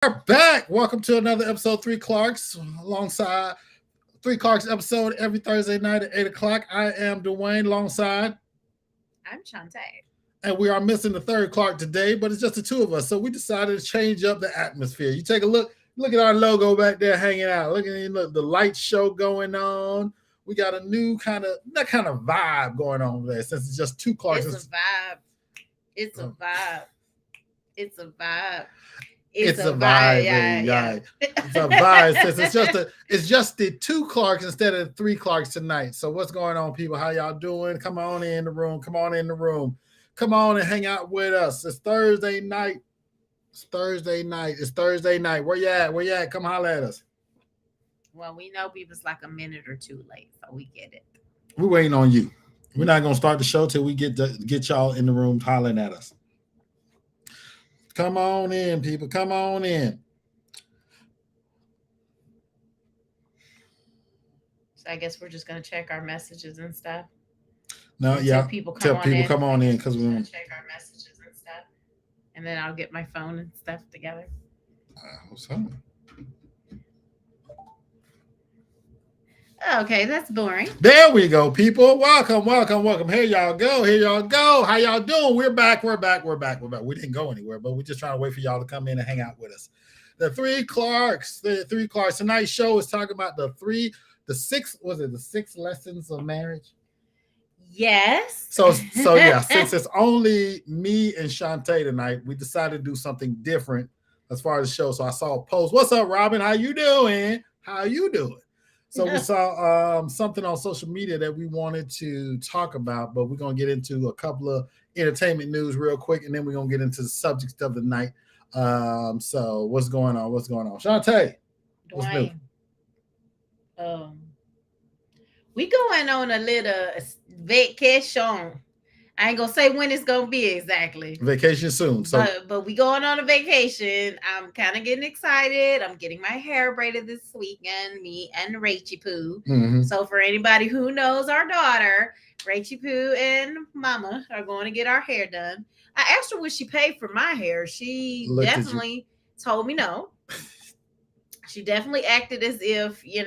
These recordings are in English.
We're back. Welcome to another episode, Three Clarks, alongside Three Clarks episode every Thursday night at 8 o'clock. I am Dwayne alongside, I'm Shantae. and we are missing the third Clark today, but it's just the two of us. So we decided to change up the atmosphere. You take a look at our logo back there hanging out. Look at the light show going on. We got a new that kind of vibe going on there since it's just two Clarks. It's a vibe. It's a vibe. It's a vibe. It's a vibe, yeah. It's a vibe. It's just the two Clarks instead of the three Clarks tonight. So what's going on, people? How y'all doing? Come on in the room. Come on in the room. Come on and hang out with us. It's Thursday night. It's Thursday night. Where you at? Where you at? Come holler at us. Well, we know we was like a minute or two late, so we get it. We're waiting on you. We're not gonna start the show till we get y'all in the room hollering at us. Come on in, people. Come on in. So I guess we're just gonna check our messages and stuff. No, And yeah. tell people Come on in because we Just want gonna check our messages and stuff, and then I'll get my phone and stuff together. what's up? Okay, that's boring. There we go, people. Welcome. Here y'all go. How y'all doing? We're back. We didn't go anywhere, but we're just trying to wait for y'all to come in and hang out with us. The Three Clarks. Tonight's show is talking about the six lessons of marriage? Yes. So yeah, since it's only me and Shantae tonight, we decided to do something different as far as the show. So I saw a post. What's up, Robin? How you doing? So we saw something on social media that we wanted to talk about, but we're going to get into a couple of entertainment news real quick, and then we're going to get into the subject of the night. So what's going on? Shantae, what's new? We going on a little vacation. I ain't gonna say when it's gonna be exactly. Vacation soon. So, but we going on a vacation. I'm kind of getting excited. I'm getting my hair braided this weekend. Me and Rachie Poo. Mm-hmm. So for anybody who knows our daughter, Rachie Poo and Mama are going to get our hair done. I asked her would she pay for my hair. She definitely told me no. She definitely acted as if it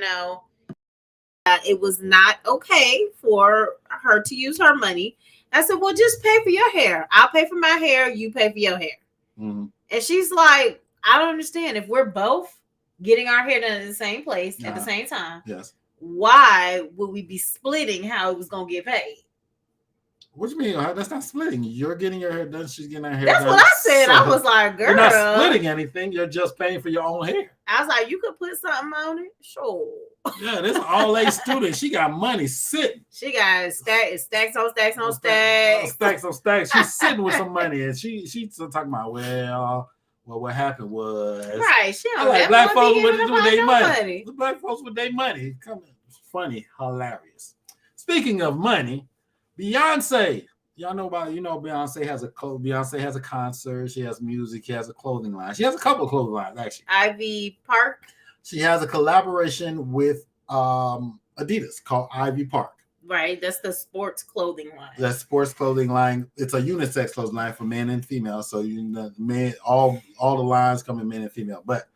was not okay for her to use her money. I said, well, just pay for your hair. I'll pay for my hair. You pay for your hair. Mm-hmm. And she's like, I don't understand. If we're both getting our hair done in the same place at the same time, yes, why would we be splitting how it was going to get paid? What do you mean? That's not splitting. You're getting your hair done. She's getting her hair done. That's what I said. So I was like, girl. You're not splitting anything. You're just paying for your own hair. I was like, you could put something on it? Sure. Yeah, this is all A student. She got money sitting. She got stacks on stacks. Stacks on stacks. She's sitting with some money, and she's talking about, well, what happened was right. She don't like black folks with their money. The black folks with their money. Funny, hilarious. Speaking of money, Beyonce. Y'all know about Beyonce has a concert. She has music. She has a clothing line. She has a couple of clothing lines actually. Ivy Park. She has a collaboration with Adidas called Ivy Park. Right, that's the sports clothing line. That's sports clothing line. It's a unisex clothing line for men and female. So men, all the lines come in men and female. But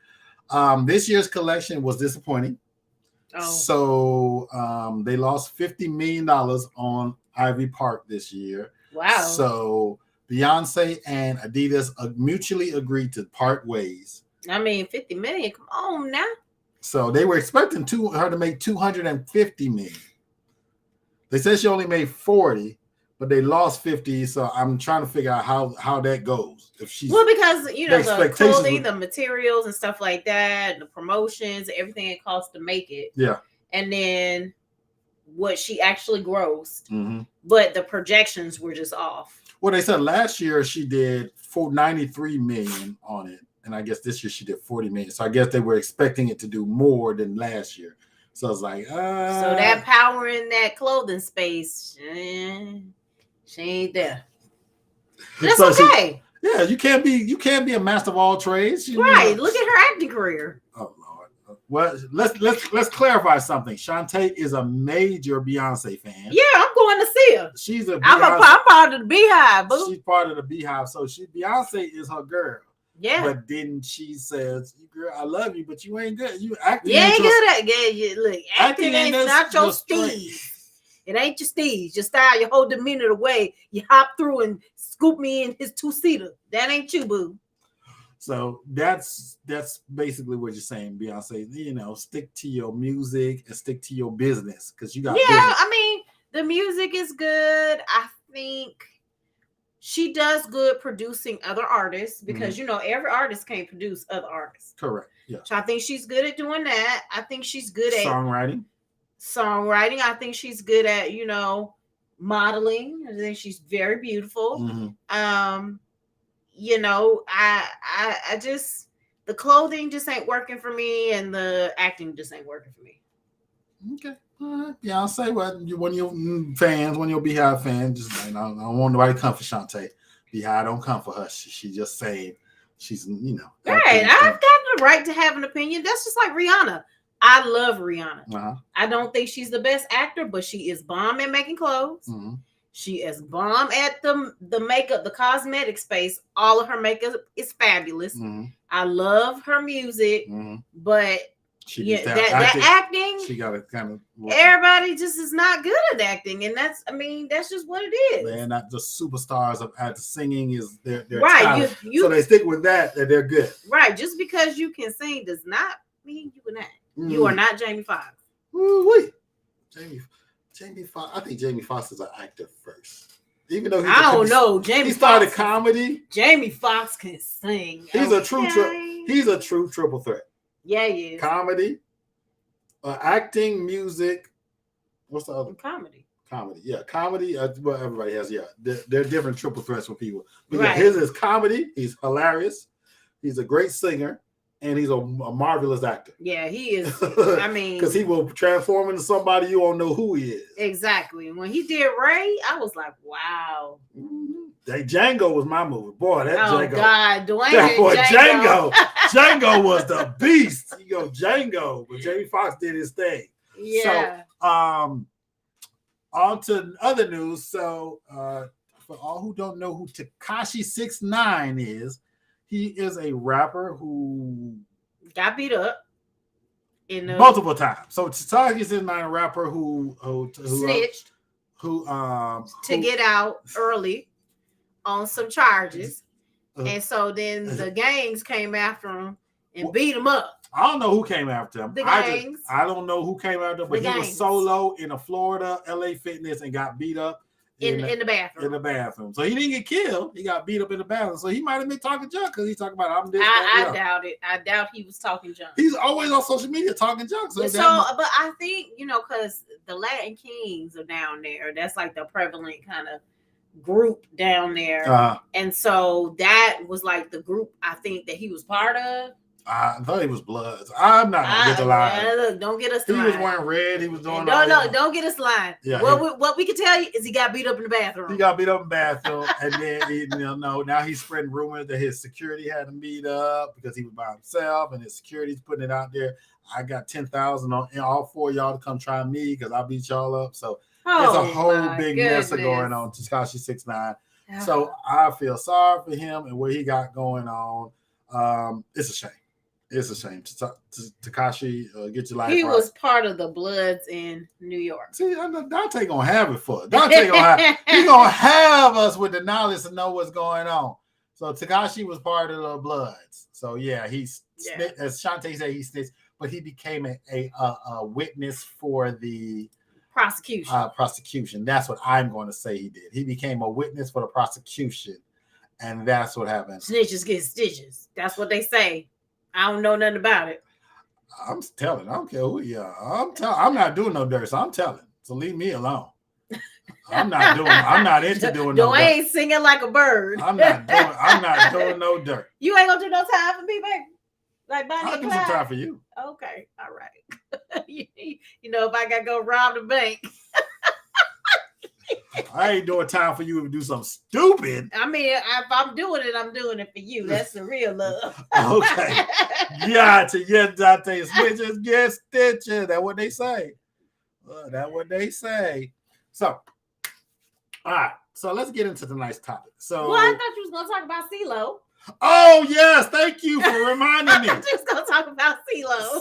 this year's collection was disappointing. Oh. So they lost $50 million on Ivy Park this year. Wow. So Beyonce and Adidas mutually agreed to part ways. I mean, 50 million. Come on now. So they were expecting her to make 250 million. They said she only made 40, but they lost 50. So I'm trying to figure out how that goes. If she's because the clothing, the materials and stuff like that, the promotions, everything it costs to make it. Yeah. And then what she actually grossed, mm-hmm. but the projections were just off. Well, they said last year she did $93 million on it. And I guess this year she did 40 million. So I guess they were expecting it to do more than last year. So I was like, So that power in that clothing space, she ain't there. That's okay. You can't be a master of all trades. Right. Look at her acting career. Oh Lord. Well, let's clarify something. Shantae is a major Beyonce fan. Yeah, I'm going to see her. I'm part of the Beehive. Boo. She's part of the Beehive. So Beyonce is her girl. Yeah. But then she says, "Girl, I love you, but you ain't good. You acting. You ain't good at look, acting ain't not your steez. It ain't your steez. Your style, your whole demeanor, the way you hop through and scoop me in his 2-seater. That ain't you, boo." So that's basically what you're saying, Beyonce. You know, stick to your music and stick to your business because you got. Yeah, business. I mean, the music is good. I think she does good producing other artists because you know every artist can't produce other artists. Correct. Yeah. So I think she's good at doing that. I think she's good at songwriting. I think she's good at, you know, modeling. I think she's very beautiful. Mm-hmm. You know, I just, the clothing just ain't working for me, and the acting just ain't working for me. Okay. All right. Beyonce, when your fans, when your Beehive fans, just I don't want nobody to come for Shantae. Beehive don't come for her. She just saying she's, you know. Right. I've got the right to have an opinion. That's just like Rihanna. I love Rihanna. Uh-huh. I don't think she's the best actor, but she is bomb at making clothes. Mm-hmm. She is bomb at the makeup, the cosmetic space. All of her makeup is fabulous. Mm-hmm. I love her music, but that acting, she got to kind of. Everybody just is not good at acting, and that's just what it is. They're not the superstars at the singing is their right. Talent. So they stick with that they're good. Right. Just because you can sing does not mean you can act. You are not Jamie Foxx. Wait, Jamie Foxx. I think Jamie Foxx is an actor first. Even though I don't know, Jamie. He started comedy. Jamie Foxx can sing. He's a true. He's a true triple threat. Yeah, he is. Comedy, acting, music. What's the other? Comedy. Yeah, comedy. Well, everybody has. Yeah, they're different triple threats for people. But right. Yeah, his is comedy. He's hilarious. He's a great singer. And he's a marvelous actor. Yeah, he is. I mean, because he will transform into somebody you don't know who he is. Exactly. When he did Ray, I was like, wow. Django was my movie. Boy, that Django. Oh, God. Dwayne that boy, Django. Django was the beast. You go, Django. But Jamie Foxx did his thing. Yeah. So, on to other news. So, for all who don't know who Tekashi 6ix9ine is, he is a rapper who got beat up multiple times. So Tekashi 6ix9ine, a rapper who snitched, who get out early on some charges, and so then the gangs came after him and beat him up. I don't know who came after him. The gangs. I don't know who came after him, but he was solo in a Florida LA Fitness and got beat up. In the bathroom. In the bathroom. So he didn't get killed. He got beat up in the bathroom. So he might have been talking junk because he's talking about I'm this. I doubt it. I doubt he was talking junk. He's always on social media talking junk. But I think, because the Latin Kings are down there. That's like the prevalent kind of group down there. And so that was like the group I think that he was part of. I thought he was Bloods. I'm not gonna get the line. Look, don't get us the line. He was wearing red. He was doing don't get us line. Yeah, what we can tell you is he got beat up in the bathroom. He got beat up in the bathroom, and then now he's spreading rumors that his security had him beat up because he was by himself, and his security's putting it out there. I got 10,000 on all four of y'all to come try me because I beat y'all up. So it's a whole big mess going on. Tekashi 6ix9ine. So I feel sorry for him and what he got going on. It's a shame. It's a shame. Tekashi, get your life. He was part of the Bloods in New York. See, Dante gonna have it for us. Dante he's gonna have us with the knowledge to know what's going on. So Tekashi was part of the Bloods. So yeah, as Shantae said, he snitched, but he became a witness for the prosecution. That's what I'm going to say he did. He became a witness for the prosecution, and that's what happened. Snitches get stitches. That's what they say. I don't know nothing about it. I'm telling. I don't care who you are. I'm not doing no dirt, so I'm telling. So leave me alone. I'm not into doing no dirt. Dwayne singing like a bird. I'm not doing no dirt. You ain't gonna do no time for me, baby. Like Bonnie I'll do some time for you. Okay, all right. If I gotta go rob the bank. I ain't doing time for you to do something stupid. I mean, if I'm doing it for you. That's the real love. Okay. Dante, snitches get stitches. That's what they say. So, all right. So let's get into tonight's topic. So, I thought you was gonna talk about CeeLo. Oh yes, thank you for reminding me. I'm just gonna talk about CeeLo.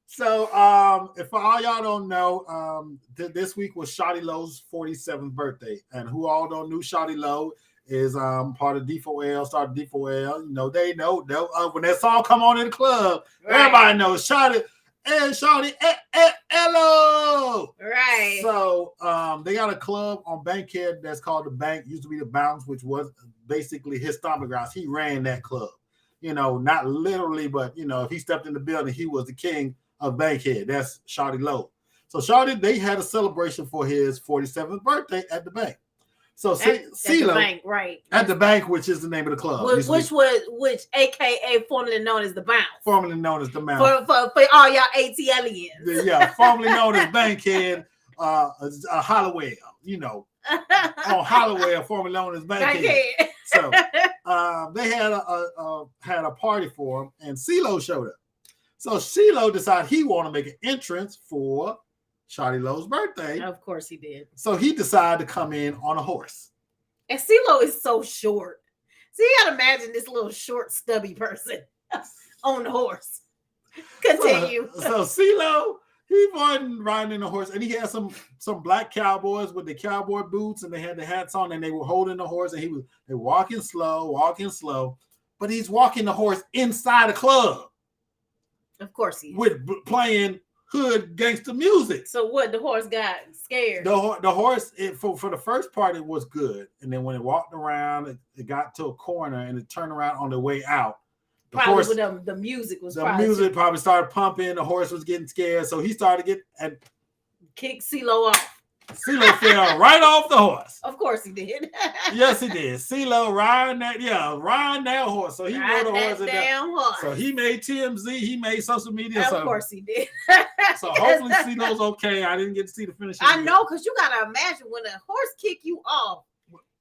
So, if all y'all don't know, this week was Shawty Lo's 47th birthday, and who all don't know Shawty Lo is part of D4L, started D4L. You know, they know when that song come on in the club, everybody knows Shawty and Shawty hello. Right. So they got a club on Bankhead that's called the Bank, used to be the Bounce, which was basically his stomping grounds. He ran that club. You know, not literally, but you know, if he stepped in the building, he was the king of Bankhead. That's Shawty Lo. So Shawty, they had a celebration for his 47th birthday at the Bank. So CeeLo, Bank, right? At the Bank, which is the name of the club, which AKA formerly known as the Bounce, formerly known as the Bounce. For all y'all ATLians. Yeah, formerly known as Bankhead, Hollowell. You know, on Hollowell, formerly known as Bankhead. So they had a party for him, and CeeLo showed up. So CeeLo decided he wanted to make an entrance for Shawty Lo's birthday. Of course he did. So he decided to come in on a horse. And CeeLo is so short. So you gotta imagine this little short, stubby person on the horse. Continue. So CeeLo, he wasn't riding in a horse, and he had some black cowboys with the cowboy boots, and they had the hats on, and they were holding the horse, and they were walking slow, but he's walking the horse inside a club. Of course he is. With playing hood gangster music. So what? The horse got scared. The horse, for the first part, it was good, and then when it walked around, it got to a corner, and it turned around on the way out. The music was. The music probably started pumping. The horse was getting scared, so he started to kick CeeLo off. CeeLo fell right off the horse. Of course he did. Yes, he did. CeeLo riding that horse. So he rode the horse. Horse. So he made TMZ. He made social media. Of course he did. So hopefully CeeLo's okay. I didn't get to see the finish. I know, because you gotta imagine when a horse kick you off,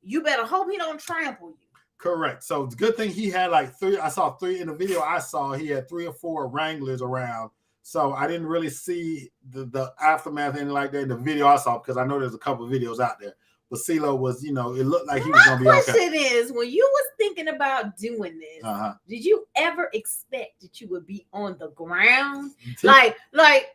you better hope he don't trample you. Correct. So it's a good thing he had like three. I saw three in the video. I saw he had 3 or 4 wranglers around. So I didn't really see the aftermath anything like that in the video I saw, because I know there's a couple of videos out there. But CeeLo was, it looked like he was going to be okay. My question is, when you was thinking about doing this, did you ever expect that you would be on the ground? Like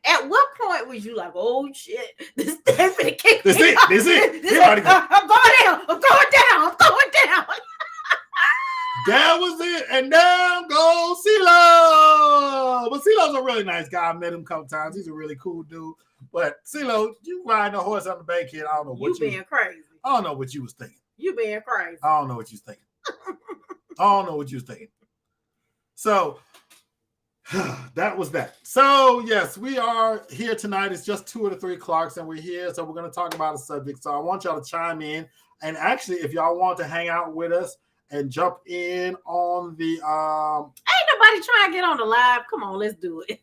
at what point was you like, oh shit, this thing's gonna kick me? This it. I'm going down. That was it, and down goes CeeLo. But CeeLo's a really nice guy. I met him a couple times. He's a really cool dude. But CeeLo, you riding a horse on the Bankhead, I don't know what you being crazy. I don't know what you was thinking. You being crazy. I don't know what you was thinking. So that was that. So yes, we are here tonight. It's just 2 of the 3 Clarks, and we're here. So we're going to talk about a subject. So I want y'all to chime in. And actually, if y'all want to hang out with us and jump in on the ain't nobody trying to get on the live. Come on, let's do it.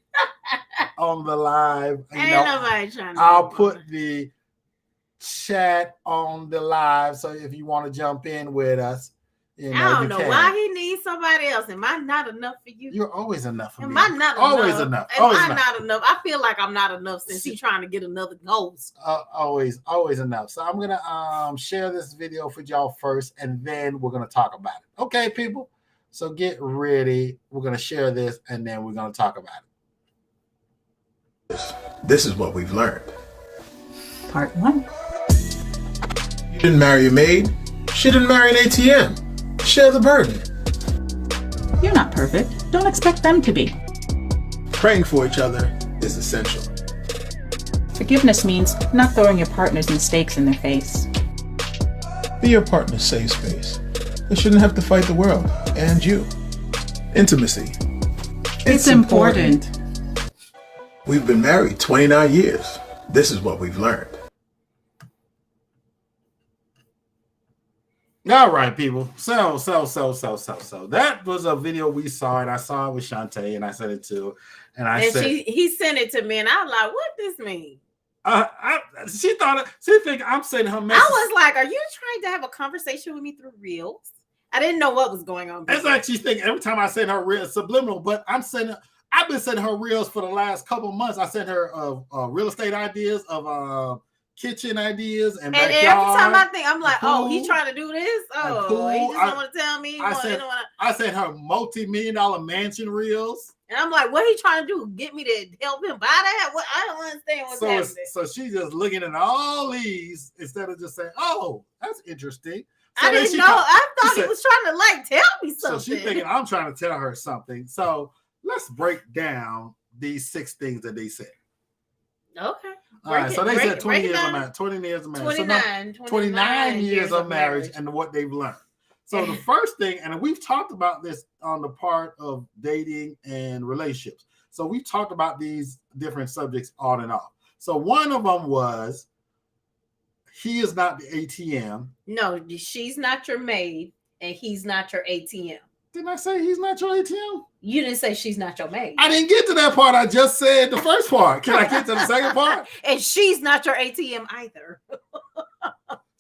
On the live. Ain't nobody trying to. I'll put the chat on the live. So if you want to jump in with us, I don't know why he needs somebody else. Am I not enough for you? You're always enough for me. Am I not always enough? Always Am I not enough? I feel like I'm not enough since he's trying to get another ghost. Always enough. So I'm gonna share this video for y'all first, and then we're gonna talk about it. Okay, people. So get ready. We're gonna share this, and then we're gonna talk about it. This is what we've learned. Part 1. You didn't marry a maid. She didn't marry an ATM. Share the burden. You're not perfect. Don't expect them to be. Praying for each other is essential. Forgiveness means not throwing your partner's mistakes in their face. Be your partner's safe space. They shouldn't have to fight the world and you. Intimacy. It's important. We've been married 29 years. This is what we've learned. All right, people. So that was a video we saw, and I saw it with Shantae, and I sent it to, he sent it to me, and I was like, "What this mean?" She think I'm sending her message. I was like, "Are you trying to have a conversation with me through Reels?" I didn't know what was going on. That's like she think every time I send her Reels subliminal, but I've been sending her Reels for the last couple of months. I sent her real estate ideas of kitchen ideas and every backyard. time I think, I'm like, pool, he trying to do this. Oh, he just don't want to tell me. I said her multi-million-dollar mansion reels. And I'm like, what he trying to do? Get me to help him buy that? What? I don't understand what's happening. So she's just looking at all these instead of just saying, "Oh, that's interesting." So I didn't know. I thought he was trying to like tell me something. So she's thinking I'm trying to tell her something. So let's break down these 6 things that they said. Okay. All right. So they said 20 years of marriage. 20 years of marriage. 29 years of marriage and what they've learned. So the first thing, and we've talked about this on the part of dating and relationships. So we talked about these different subjects on and off. So one of them was, he is not the ATM. No, she's not your maid, and he's not your ATM. Didn't I say he's not your ATM? You didn't say she's not your maid. I didn't get to that part. I just said the first part. Can I get to the second part? And she's not your ATM either.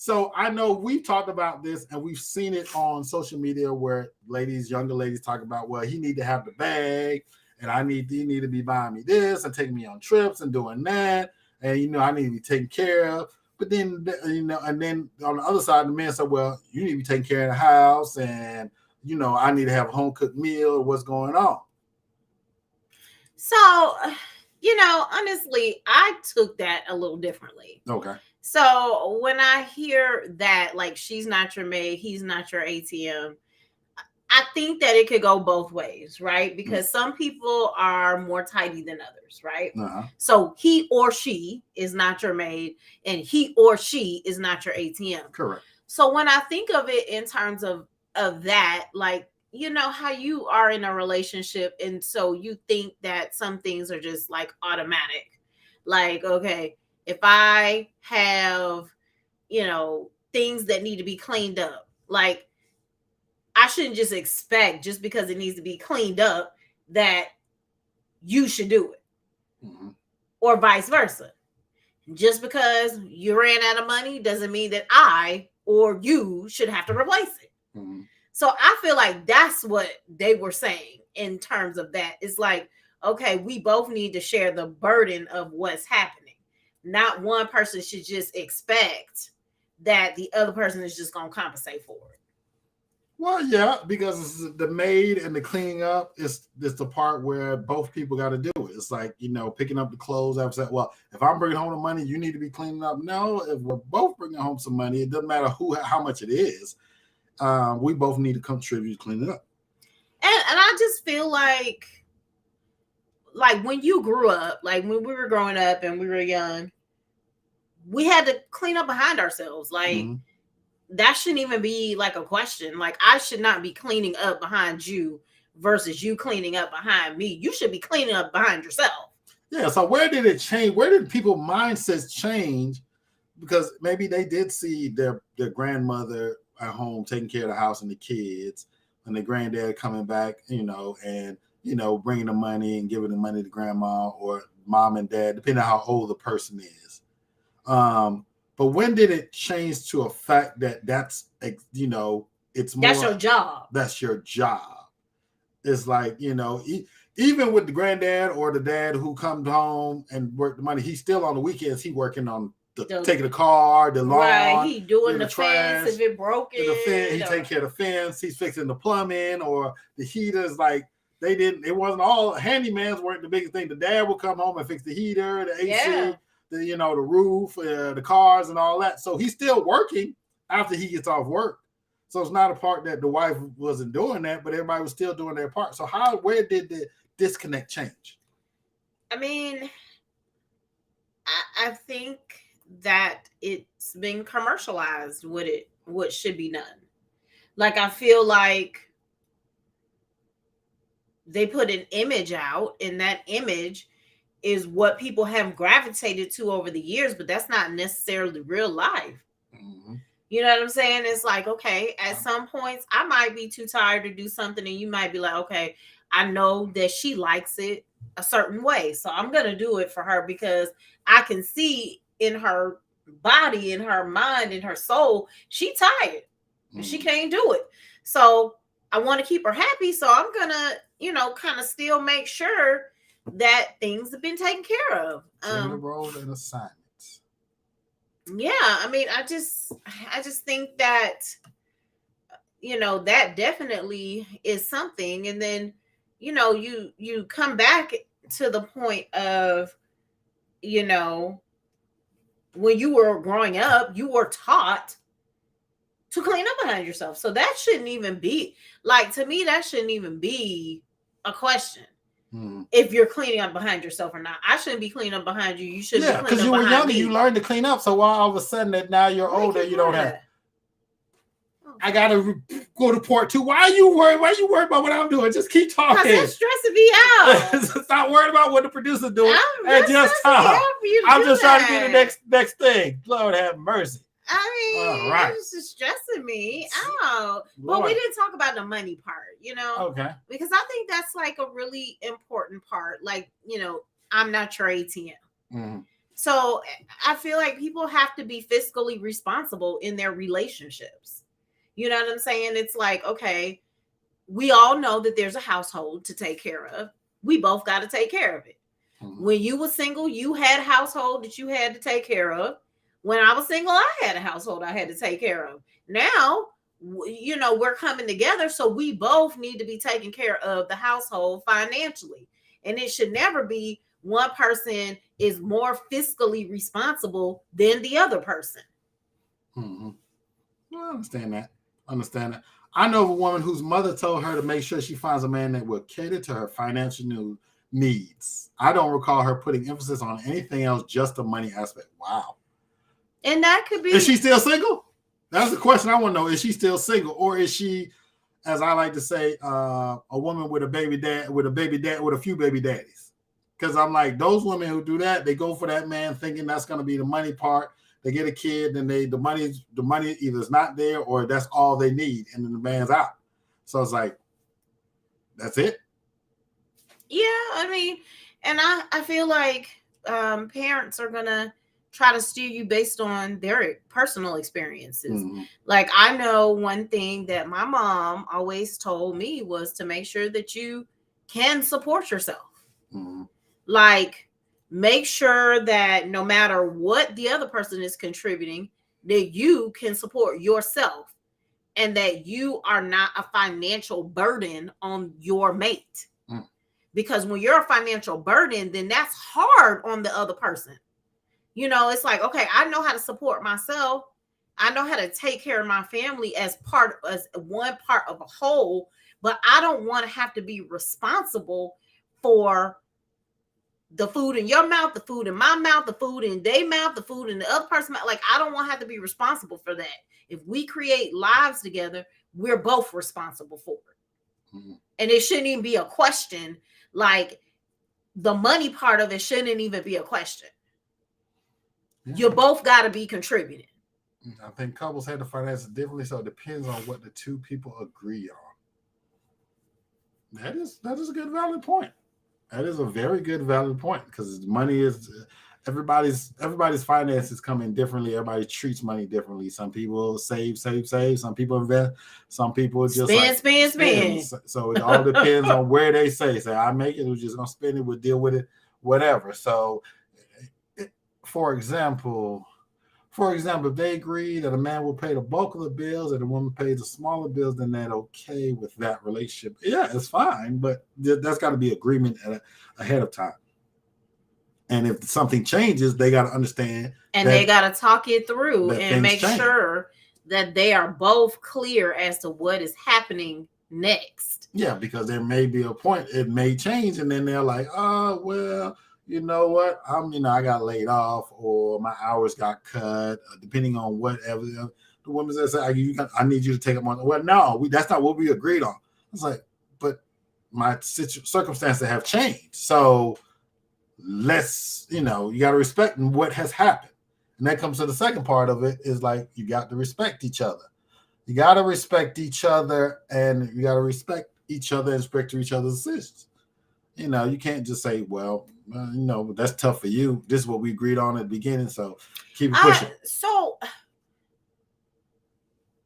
So I know we've talked about this and we've seen it on social media where younger ladies talk about, well, he need to have the bag and he need to be buying me this and taking me on trips and doing that. And, I need to be taken care of. But then, and then on the other side, the men say, well, you need to be taking care of the house and, I need to have a home cooked meal. What's going on? So, honestly, I took that a little differently. Okay. So when I hear that, like, she's not your maid, he's not your ATM, I think that it could go both ways, right? Because some people are more tidy than others, right? Uh-huh. So he or she is not your maid, and he or she is not your ATM. Correct. So when I think of it in terms of that, like, how you are in a relationship, and so you think that some things are just like automatic. Like, okay, if I have, things that need to be cleaned up, like, I shouldn't just expect just because it needs to be cleaned up that you should do it. Mm-hmm. Or vice versa. Just because you ran out of money doesn't mean that I or you should have to replace it. Mm-hmm. So I feel like that's what they were saying in terms of that. It's like, okay, we both need to share the burden of what's happening. Not one person should just expect that the other person is just going to compensate for it. Well, yeah, because it's the maid and the cleaning up is the part where both people got to do it. It's like, picking up the clothes. I've said, well, if I'm bringing home the money, you need to be cleaning up. No, if we're both bringing home some money, it doesn't matter how much it is. We both need to contribute to clean it up. And I just feel like when you grew up, like when we were growing up and we were young, we had to clean up behind ourselves. Like, that shouldn't even be like a question. Like, I should not be cleaning up behind you versus you cleaning up behind me. You should be cleaning up behind yourself. Yeah. So where did it change? Where did people's mindsets change? Because maybe they did see their grandmother at home taking care of the house and the kids, and the granddad coming back, and bringing the money and giving the money to grandma or mom and dad, depending on how old the person is. But when did it change to a fact that that's, it's more, that's your job. That's your job. It's like, even with the granddad or the dad who comes home and work the money, he's still on the weekends, he working on taking the car, the lawn, right? He doing the trash, fence if it broken. He taking care of the fence. He's fixing the plumbing or the heaters. Like, it wasn't all handymans weren't the biggest thing. The dad would come home and fix the heater, the AC, the roof, the cars, and all that. So he's still working after he gets off work. So it's not a part that the wife wasn't doing that, but everybody was still doing their part. So where did the disconnect change? I mean, I think that it's been commercialized what should be done. Like, I feel like they put an image out, and that image is what people have gravitated to over the years, but that's not necessarily real life. Mm-hmm. You know what I'm saying? It's like, okay, at some points I might be too tired to do something, and you might be like, okay, I know that she likes it a certain way, so I'm going to do it for her because I can see in her body, in her mind, in her soul, she tired. Mm-hmm. She can't do it. So I want to keep her happy. So I'm going to, kind of still make sure that things have been taken care of. Gender roles and assignments. Yeah, I mean, I just think that, that definitely is something. And then, you come back to the point of, when you were growing up, you were taught to clean up behind yourself. So that shouldn't even be, like, to me, that shouldn't even be a question. If you're cleaning up behind yourself or not. I shouldn't be cleaning up behind you. You shouldn't be cleaning up behind me. Because you were younger, you learned to clean up. So why all of a sudden that now you're older, you don't have. I gotta go to part 2. Why are you worried? Why are you worried about what I'm doing? Just keep talking. Because it's stressing me out. Stop worrying about what the producer's doing. I'm just trying to be the next thing. Lord have mercy. I mean, it's just stressing me out. But we didn't talk about the money part, Okay. Because I think that's like a really important part. Like, I'm not your ATM. Mm-hmm. So I feel like people have to be fiscally responsible in their relationships. You know what I'm saying? It's like, okay, we all know that there's a household to take care of. We both got to take care of it. Mm-hmm. When you were single, you had a household that you had to take care of. When I was single, I had a household I had to take care of. Now, we're coming together, so we both need to be taking care of the household financially. And it should never be one person is more fiscally responsible than the other person. Mm-hmm. I understand that. I know of a woman whose mother told her to make sure she finds a man that will cater to her financial needs. I don't recall her putting emphasis on anything else, just the money aspect. Wow. And that could be. Is she still single? That's the question I want to know. Is she still single, or is she, as I like to say, a woman with a few baby daddies? Because I'm like, those women who do that, they go for that man thinking that's going to be the money part. They get a kid, and the money either is not there or that's all they need, and then the man's out. So it's like, that's it. Yeah, I mean, and I feel like parents are gonna try to steer you based on their personal experiences. Mm-hmm. Like, I know one thing that my mom always told me was to make sure that you can support yourself. Mm-hmm. Like, make sure that no matter what the other person is contributing, that you can support yourself and that you are not a financial burden on your mate. Mm. Because when you're a financial burden, then that's hard on the other person. It's like, okay, I know how to support myself. I know how to take care of my family as one part of a whole, but I don't want to have to be responsible for the food in your mouth, the food in my mouth, the food in their mouth, the food in the other person's mouth. Like, I don't want to have to be responsible for that. If we create lives together, we're both responsible for it. Mm-hmm. And it shouldn't even be a question. Like, the money part of it shouldn't even be a question. Yeah. You both got to be contributing. I think couples have to finance it differently, so it depends on what the two people agree on. That is a good, valid point. That is a very good, valid point, because money is everybody's finances come in differently. Everybody treats money differently. Some people save. Some people invest. Some people just spend. So it all depends on where they say. I make it. We're just gonna spend it. We'll deal with it. Whatever. So, for example, if they agree that a man will pay the bulk of the bills and the woman pays the smaller bills, then that's okay with that relationship. Yeah, it's fine, but that's got to be agreement ahead of time. And if something changes, they got to understand. And they got to talk it through and make sure that they are both clear as to what is happening next. Yeah, because there may be a point, it may change, and then they're like, oh, well, you know what? I got laid off, or my hours got cut, depending on whatever. The woman says, I need you to take up more. Well, no, that's not what we agreed on. It's like, but my circumstances have changed. So let's, you got to respect what has happened. And that comes to the second part of it, is like, you got to respect each other. You got to respect each other, and you got to respect each other and respect each other's decisions. You can't just say, well, that's tough for you. This is what we agreed on at the beginning, so keep it pushing.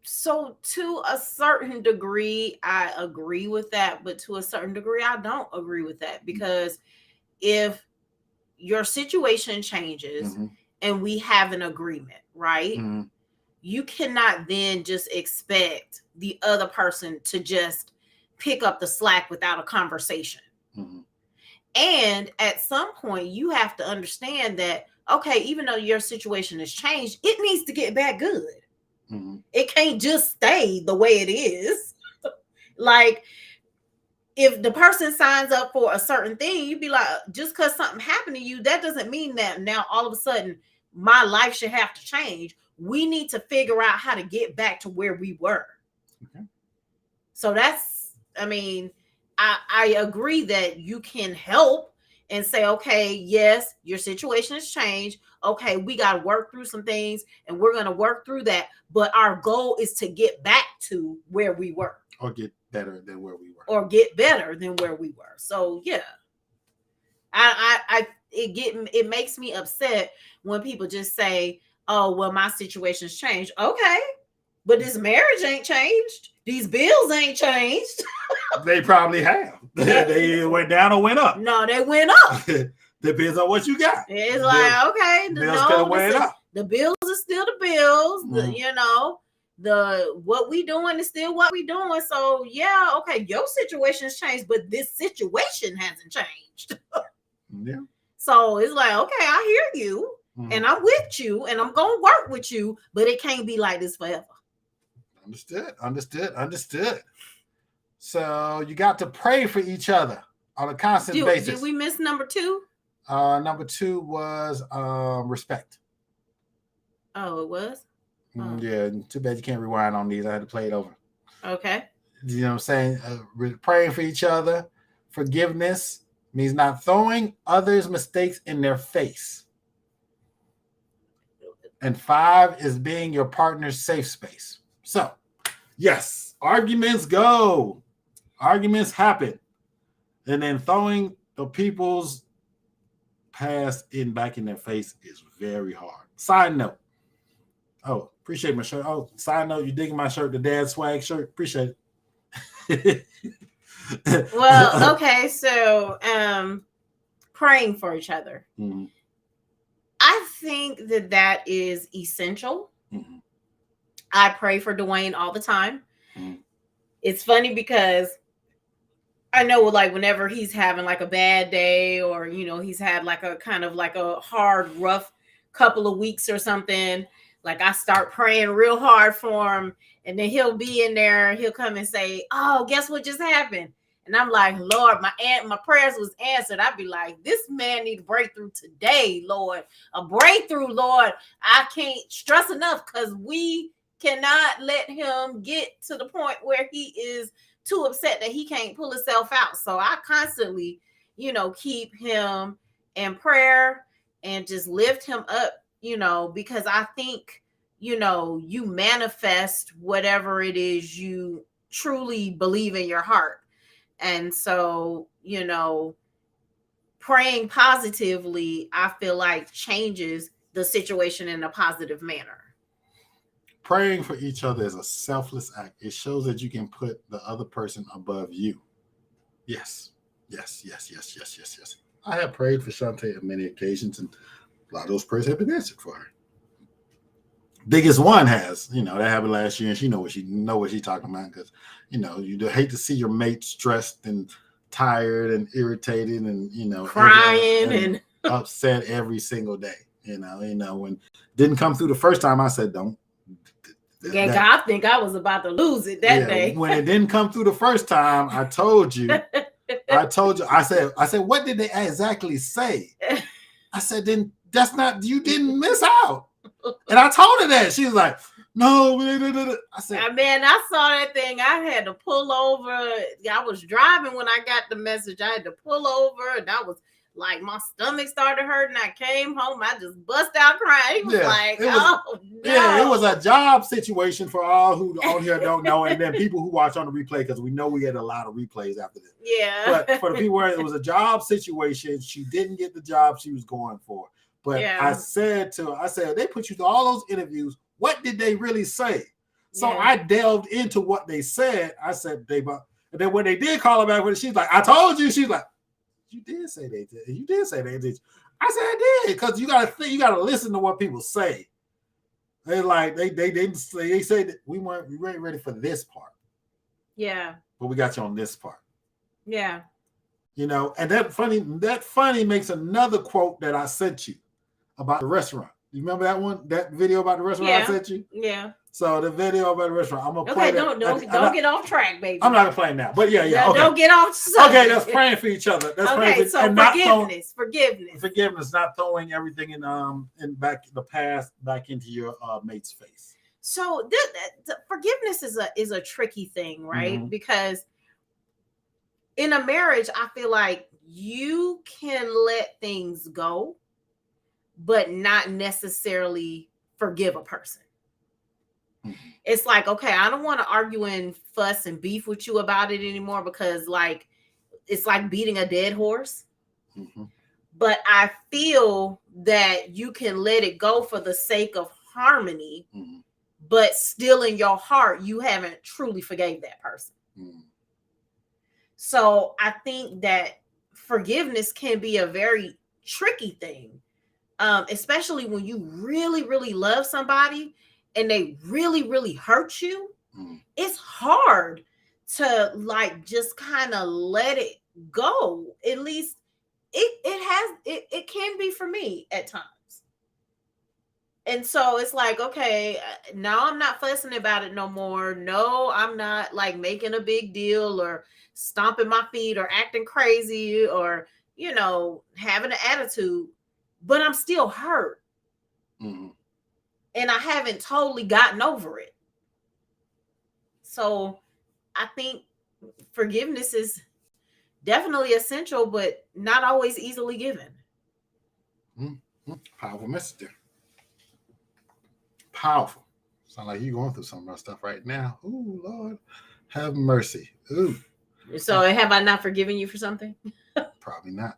So to a certain degree, I agree with that, but to a certain degree, I don't agree with that, because if your situation changes, mm-hmm. and we have an agreement, right? Mm-hmm. You cannot then just expect the other person to just pick up the slack without a conversation. Mm-hmm. And at some point, you have to understand that, okay, even though your situation has changed, it needs to get back good. Mm-hmm. It can't just stay the way it is. Like, if the person signs up for a certain thing, you'd be like, just because something happened to you, that doesn't mean that now all of a sudden my life should have to change. We need to figure out how to get back to where we were. Okay. So that's, I mean, I agree that you can help and say, okay, yes, your situation has changed. Okay, we got to work through some things and we're going to work through that. But our goal is to get back to where we were. Or get better than where we were. So yeah. It makes me upset when people just say, oh, well, my situation's changed. Okay, but this marriage ain't changed. These bills ain't changed. They probably have. They went down or went up. No, they went up. Depends on what you got. It's like, okay, the bills are still the bills. Mm-hmm. What we doing is still what we doing. So yeah, okay, your situation's changed, but this situation hasn't changed. Yeah. So it's like, okay, I hear you. Mm-hmm. And I'm with you and I'm going to work with you, but it can't be like this forever. Understood. So you got to pray for each other on a constant basis. Did we miss number 2? Number 2 was respect. Oh, it was? Yeah, too bad you can't rewind on these. I had to play it over. Okay. You know what I'm saying? Praying for each other. Forgiveness means not throwing others' mistakes in their face. And 5 is being your partner's safe space. So, yes, arguments go. Arguments happen. And then throwing the people's past back in their face is very hard. Side note. Oh, appreciate my shirt. Oh, side note, you digging my shirt, the dad swag shirt? Appreciate it. Well, okay, so praying for each other. Mm-hmm. I think that is essential. Mm-hmm. I pray for Dwayne all the time. Mm-hmm. It's funny because I know, like, whenever he's having like a bad day or, he's had like a kind of like a hard, rough couple of weeks or something, like I start praying real hard for him, and then he'll be in there, he'll come and say, oh, guess what just happened? And I'm like, Lord, my prayers was answered. I'd be like, this man needs a breakthrough today, Lord. A breakthrough, Lord. I can't stress enough because we cannot let him get to the point where he is too upset that he can't pull himself out. So I constantly, keep him in prayer and just lift him up, because I think, you manifest whatever it is you truly believe in your heart. And so, praying positively, I feel like changes the situation in a positive manner. Praying for each other is a selfless act. It shows that you can put the other person above you. Yes. I have prayed for Shantae on many occasions, and a lot of those prayers have been answered for her. Biggest one has, that happened last year, and she know what she's talking about, because, you hate to see your mate stressed and tired and irritated and, crying and upset every single day. When it didn't come through the first time, I said, don't. I think I was about to lose it that day. When it didn't come through the first time, I told you, I said, what did they exactly say? I said, then that's not, you didn't miss out. And I told her that. She was like, no. I said, man, I saw that thing. I had to pull over. I was driving when I got the message. I had to pull over, and I was like, my stomach started hurting. I came home. I just bust out crying. He was oh, no. Yeah, it was a job situation for all who on here don't know, and then people who watch on the replay, because we know we get a lot of replays after this. Yeah. But for the people where it was a job situation, she didn't get the job she was going for. But yeah. I said to her, they put you through all those interviews. What did they really say? So I delved into what they said. I said, and then when they did call her back, she's like, I told you. She's like, you did say they did. You did say they did. I said I did, because you gotta listen to what people say. They say that we weren't ready for this part. Yeah. But we got you on this part. Yeah. You know, and that funny makes another quote that I sent you about the restaurant. You remember that one? That video about the restaurant I sent you? Yeah. So the video about the restaurant, I'm gonna play that. Don't get off track, baby. I'm not gonna play now, but yeah. Okay. Don't get off subject. Okay, that's praying for each other. That's praying for, so and forgiveness, not throwing everything in back the past back into your mate's face. So forgiveness is a tricky thing, right? Mm-hmm. Because in a marriage, I feel like you can let things go, but not necessarily forgive a person. Mm-hmm. It's like, okay, I don't want to argue and fuss and beef with you about it anymore, because like it's like beating a dead horse. Mm-hmm. But I feel that you can let it go for the sake of harmony, mm-hmm. but still in your heart, you haven't truly forgave that person. Mm-hmm. So I think that forgiveness can be a very tricky thing, especially when you really, really love somebody and they really, really hurt you. Mm. It's hard to like just kind of let it go. At least it can be for me at times. And so it's like, okay, now I'm not fussing about it no more. No, I'm not like making a big deal or stomping my feet or acting crazy or, you know, having an attitude, but I'm still hurt. Mm-hmm. And I haven't totally gotten over it. So I think forgiveness is definitely essential, but not always easily given. Mm-hmm. Powerful message there. Powerful. Sound like you're going through some of our stuff right now. Ooh, Lord, have mercy. Ooh. So have I not forgiven you for something? Probably not.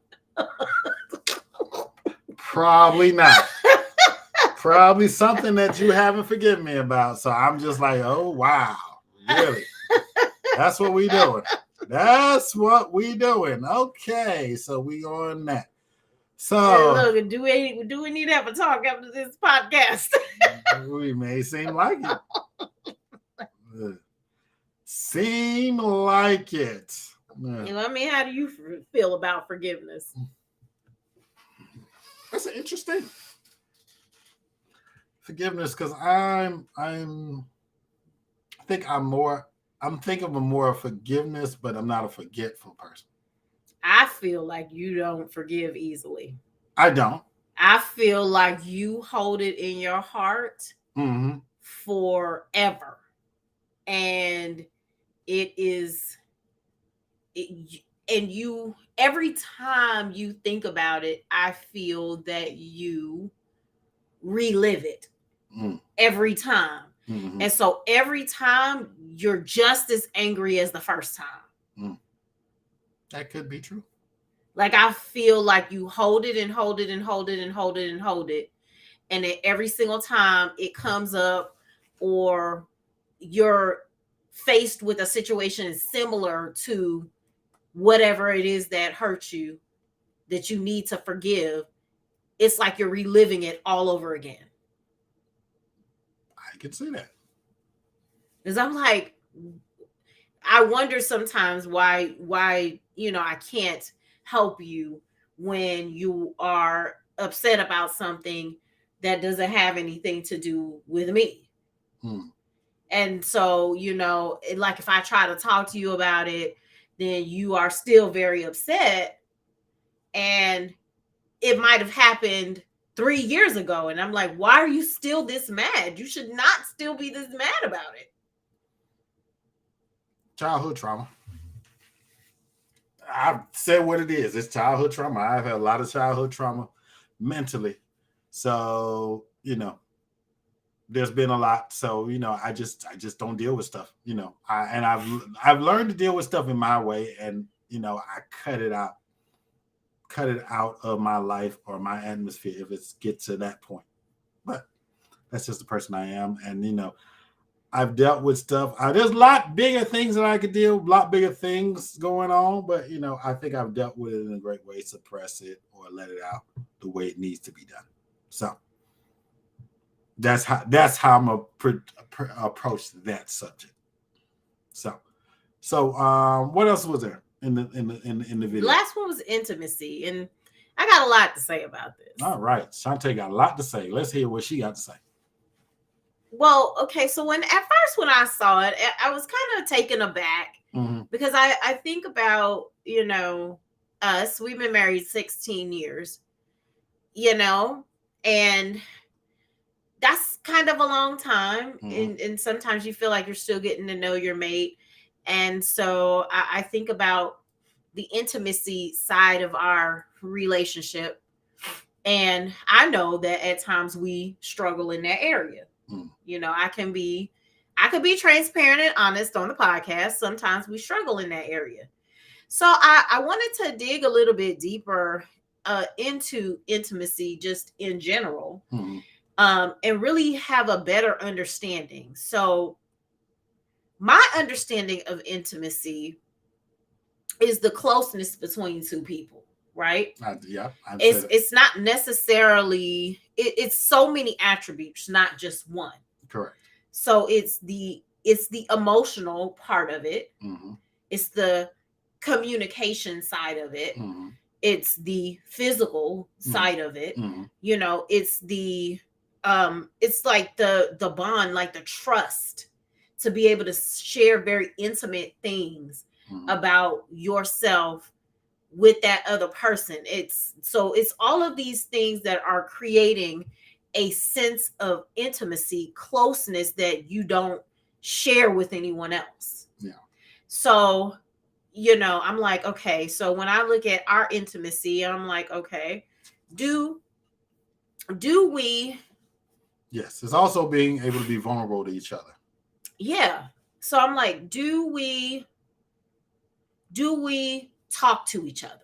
Probably not. Probably something that you haven't forgiven me about. So I'm just like, oh, wow. Really? That's what we doing. That's what we doing. Okay. So we on that. So hey, look, do we need to have a talk after this podcast? We may seem like it. Seem like it. I mean, how do you feel about forgiveness? That's interesting. Forgiveness, because I'm thinking of more of forgiveness, but I'm not a forgetful person. I feel like you don't forgive easily. I don't. I feel like you hold it in your heart mm-hmm. forever. And every time you think about it, I feel that you relive it every time. Mm-hmm. And so every time you're just as angry as the first time. Mm. That could be true. Like I feel like you hold it and hold it and hold it and hold it and hold it. And then every single time it comes up or you're faced with a situation similar to whatever it is that hurt you, that you need to forgive, it's like you're reliving it all over again. I can see that. Because I'm like, I wonder sometimes why, you know, I can't help you when you are upset about something that doesn't have anything to do with me. And so, you know, like if I try to talk to you about it, then you are still very upset. And it might have happened 3 years ago. And I'm like, why are you still this mad? You should not still be this mad about it. Childhood trauma. I've said what it is. It's childhood trauma. I've had a lot of childhood trauma mentally. So, you know, there's been a lot. So, you know, I just don't deal with stuff, you know, I've learned to deal with stuff in my way. And, you know, I cut it out of my life or my atmosphere if it gets to that point. But that's just the person I am. And, you know, I've dealt with stuff. There's a lot bigger things that I could deal with, a lot bigger things going on. But, you know, I think I've dealt with it in a great way, suppress it or let it out. the way it needs to be done. So that's how I'm gonna approach that subject. So what else was there in the video? The last one was intimacy, and I got a lot to say about this. All right, Shantae got a lot to say. Let's hear what she got to say. Well, okay, so when I saw it, I was kind of taken aback because I think about, us. We've been married 16 years, and that's kind of a long time. And sometimes you feel like you're still getting to know your mate. And so I think about the intimacy side of our relationship. And I know that at times we struggle in that area. I could be transparent and honest on the podcast. Sometimes we struggle in that area. So I wanted to dig a little bit deeper into intimacy just in general, and really have a better understanding. So my understanding of intimacy is the closeness between two people, right? It's not necessarily, it's so many attributes, not just one. Correct. So it's the emotional part of it. It's the communication side of it. It's the physical side of it. It's the it's like the bond, like the trust to be able to share very intimate things about yourself with that other person. It's all of these things that are creating a sense of intimacy, closeness that you don't share with anyone else. Yeah. So, I'm like, okay, so when I look at our intimacy, I'm like, okay, do we? Yes, it's also being able to be vulnerable to each other. Yeah. So I'm like, do we talk to each other?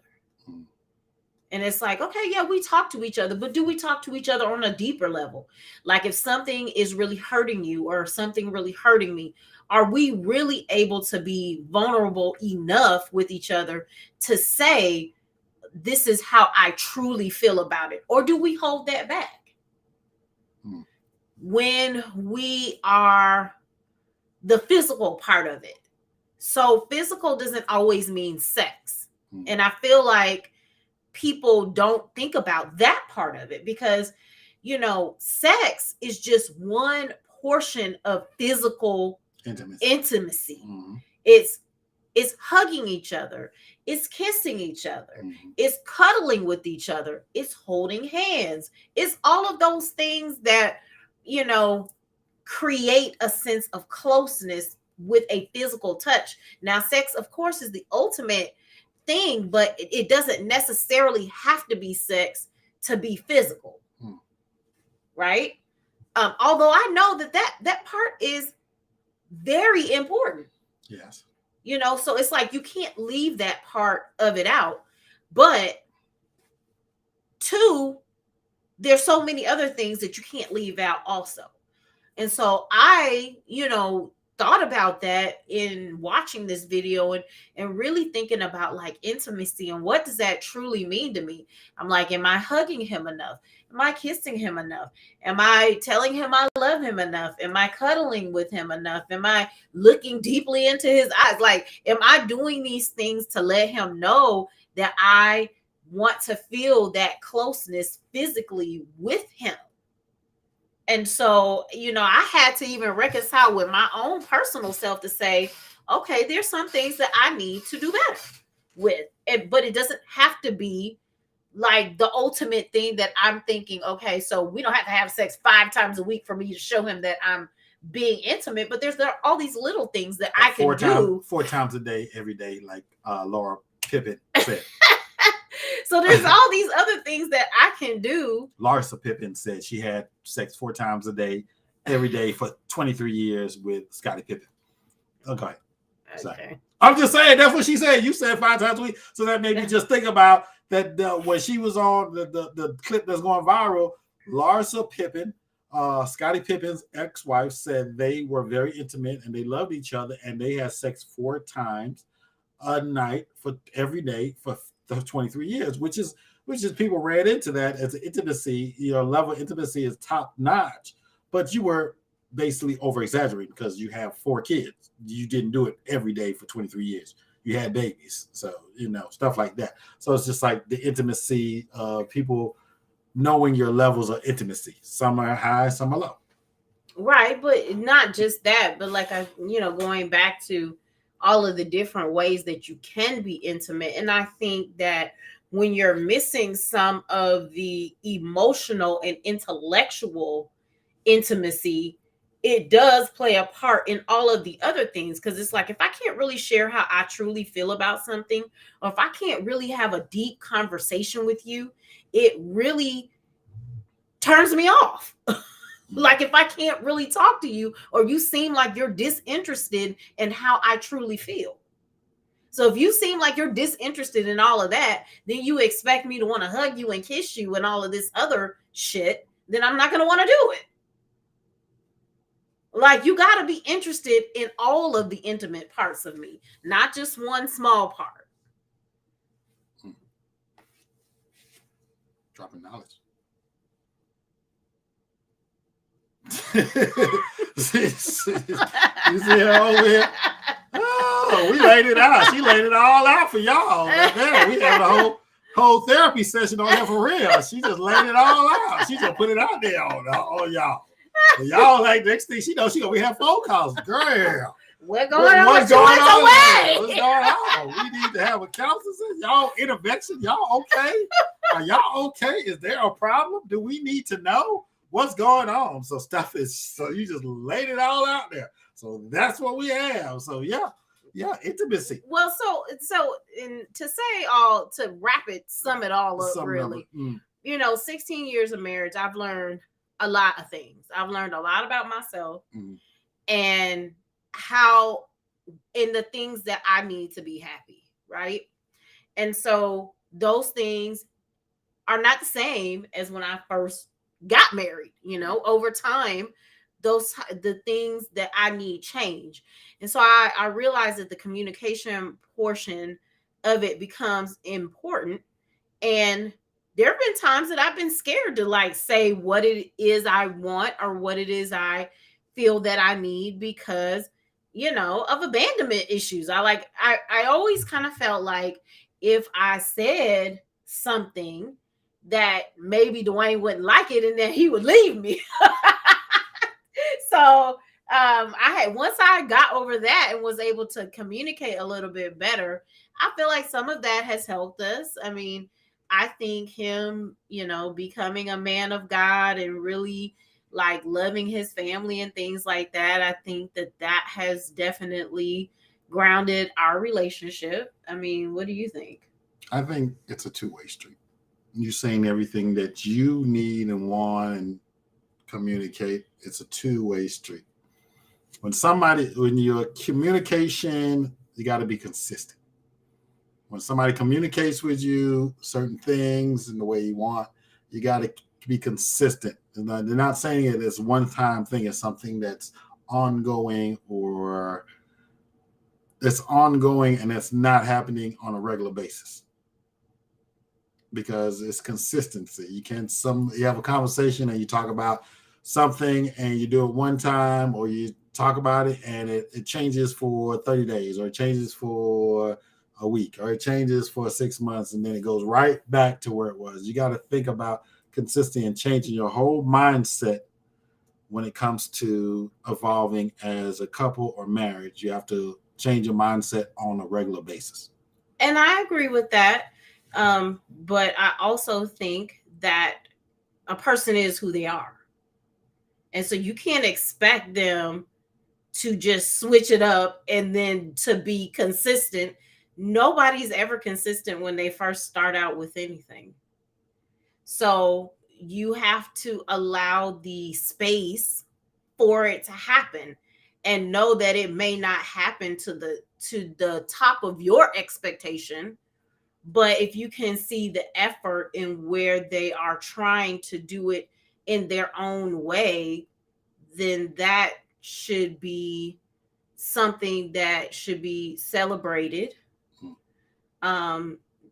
And it's like, okay, yeah, we talk to each other, but do we talk to each other on a deeper level? Like if something is really hurting you or something really hurting me, are we really able to be vulnerable enough with each other to say, this is how I truly feel about it? Or do we hold that back? When we are the physical part of it. So physical doesn't always mean sex. And I feel like people don't think about that part of it because, sex is just one portion of physical intimacy. It's hugging each other. It's kissing each other. It's cuddling with each other. It's holding hands. It's all of those things that, create a sense of closeness with a physical touch. Now, sex, of course, is the ultimate thing, but it doesn't necessarily have to be sex to be physical, right? Although I know that part is very important. Yes. So it's like you can't leave that part of it out. But two, there's so many other things that you can't leave out also. And so I, thought about that in watching this video and really thinking about like intimacy and what does that truly mean to me? I'm like, am I hugging him enough? Am I kissing him enough? Am I telling him I love him enough? Am I cuddling with him enough? Am I looking deeply into his eyes? Like, am I doing these things to let him know that I want to feel that closeness physically with him? And so, I had to even reconcile with my own personal self to say, okay, there's some things that I need to do better with. But it doesn't have to be like the ultimate thing that I'm thinking, okay, so we don't have to have sex 5 times a week for me to show him that I'm being intimate. But there are all these little things that I can do 4 times a day, every day, like Laura Pippen said. So there's all these other things that I can do. Larsa Pippen said she had sex 4 times a day, every day for 23 years with Scottie Pippen. Okay. I'm just saying, that's what she said. You said 5 times a week. So that made me just think about that when she was on the clip that's going viral, Larsa Pippen, Scottie Pippen's ex-wife, said they were very intimate and they loved each other and they had sex 4 times a night for every day for the 23 years, which is people read into that as intimacy. Your level of intimacy is top notch, but you were basically over exaggerating because you have 4 kids. You didn't do it every day for 23 years. You had babies, so stuff like that. So it's just like the intimacy of people knowing your levels of intimacy. Some are high, some are low. Right, but not just that, but like going back to all of the different ways that you can be intimate. And I think that when you're missing some of the emotional and intellectual intimacy, it does play a part in all of the other things. Because it's like, if I can't really share how I truly feel about something, or if I can't really have a deep conversation with you, it really turns me off. Like if I can't really talk to you, or you seem like you're disinterested in how I truly feel. So if you seem like you're disinterested in all of that, then you expect me to want to hug you and kiss you and all of this other shit, then I'm not going to want to do it. Like, you got to be interested in all of the intimate parts of me, not just one small part. Dropping knowledge. You see her over here? Oh, we laid it out. She laid it all out for y'all. Man, we had a whole therapy session on her for real. She just laid it all out. She just put it out there on y'all. And y'all, like, next thing she knows, she gonna be having phone calls. Girl, what's going on? What's going on? We need to have a counselor. Y'all intervention. Y'all okay? Are y'all okay? Is there a problem? Do we need to know what's going on? So you just laid it all out there. So that's what we have. So yeah, intimacy. Well, so to wrap it, sum it all up, really. 16 years of marriage, I've learned a lot of things. I've learned a lot about myself and how, in the things that I need to be happy, right? And so those things are not the same as when I first got married. Over time, the things that I need change. And so I realized that the communication portion of it becomes important. And there have been times that I've been scared to like say what it is I want or what it is I feel that I need because, of abandonment issues. I always kind of felt like if I said something that maybe Dwayne wouldn't like it and then he would leave me. So once I got over that and was able to communicate a little bit better, I feel like some of that has helped us. I mean, I think him, becoming a man of God and really like loving his family and things like that, I think that has definitely grounded our relationship. I mean, what do you think? I think it's a two-way street. You're saying everything that you need and want and communicate. It's a two-way street. When your communication, you got to be consistent. When somebody communicates with you certain things in the way you want, you got to be consistent. And they're not saying it as one-time thing. It's something that's ongoing and it's not happening on a regular basis. Because it's consistency. You have a conversation and you talk about something and you do it one time, or you talk about it and it changes for 30 days, or it changes for a week, or it changes for 6 months, and then it goes right back to where it was. You got to think about consistency and changing your whole mindset when it comes to evolving as a couple or marriage. You have to change your mindset on a regular basis. And I agree with that. But I also think that a person is who they are. And so you can't expect them to just switch it up and then to be consistent. Nobody's ever consistent when they first start out with anything. So you have to allow the space for it to happen and know that it may not happen to the top of your expectation. But if you can see the effort in where they are trying to do it in their own way, then that should be something that should be celebrated.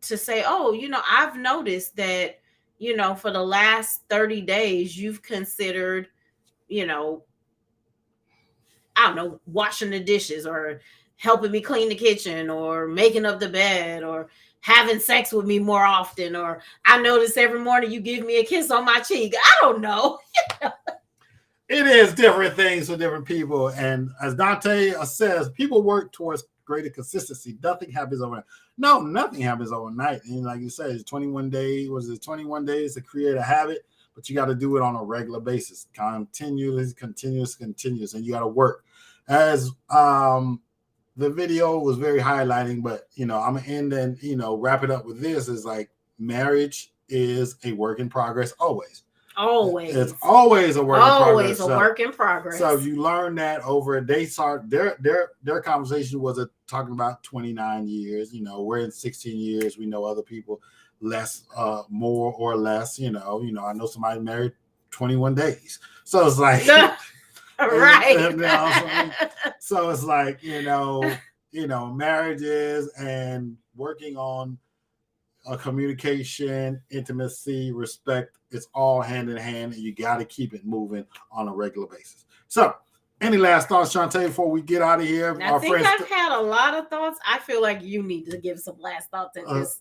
to say, oh, I've noticed that, for the last 30 days, you've considered, I don't know, washing the dishes or helping me clean the kitchen or making up the bed or having sex with me more often, or I notice every morning you give me a kiss on my cheek. I don't know. It is different things for different people. And as Dante says, people work towards greater consistency. Nothing happens overnight. No, nothing happens overnight. And like you said, it's 21 days. Was it 21 days to create a habit? But you got to do it on a regular basis. Continuous. And you got to work. As the video was very highlighting, but I'm gonna end and wrap it up with this is like marriage is a work in progress always. It's always a work in progress. Always a work in progress. So if you learn that over, they start their conversation was talking about 29 years. We're in 16 years. We know other people less, more or less. I know somebody married 21 days. So it's like right. So it's like marriages and working on communication, intimacy, respect. It's all hand in hand, and you got to keep it moving on a regular basis. So, any last thoughts, Shantae, before we get out of here? I think I've had a lot of thoughts. I feel like you need to give some last thoughts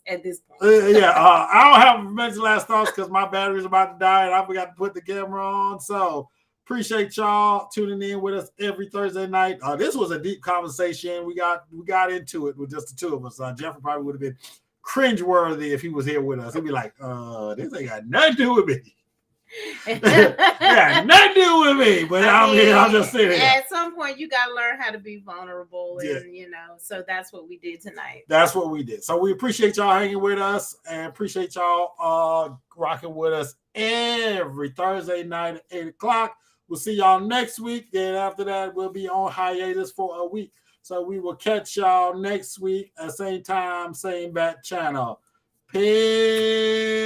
at this point. I don't have much last thoughts because my battery's about to die, and I forgot to put the camera on. So, appreciate y'all tuning in with us every Thursday night. This was a deep conversation. We got into it with just the two of us. Jeffrey probably would have been cringeworthy if he was here with us. He'd be like, this ain't got nothing to do with me. Yeah, nothing to do with me. But I'm just sitting here. At some point, you got to learn how to be vulnerable. And, so that's what we did tonight. That's what we did. So we appreciate y'all hanging with us and appreciate y'all rocking with us every Thursday night at 8 o'clock. We'll see y'all next week. Then after that, we'll be on hiatus for a week. So we will catch y'all next week at same time, same bat channel. Peace.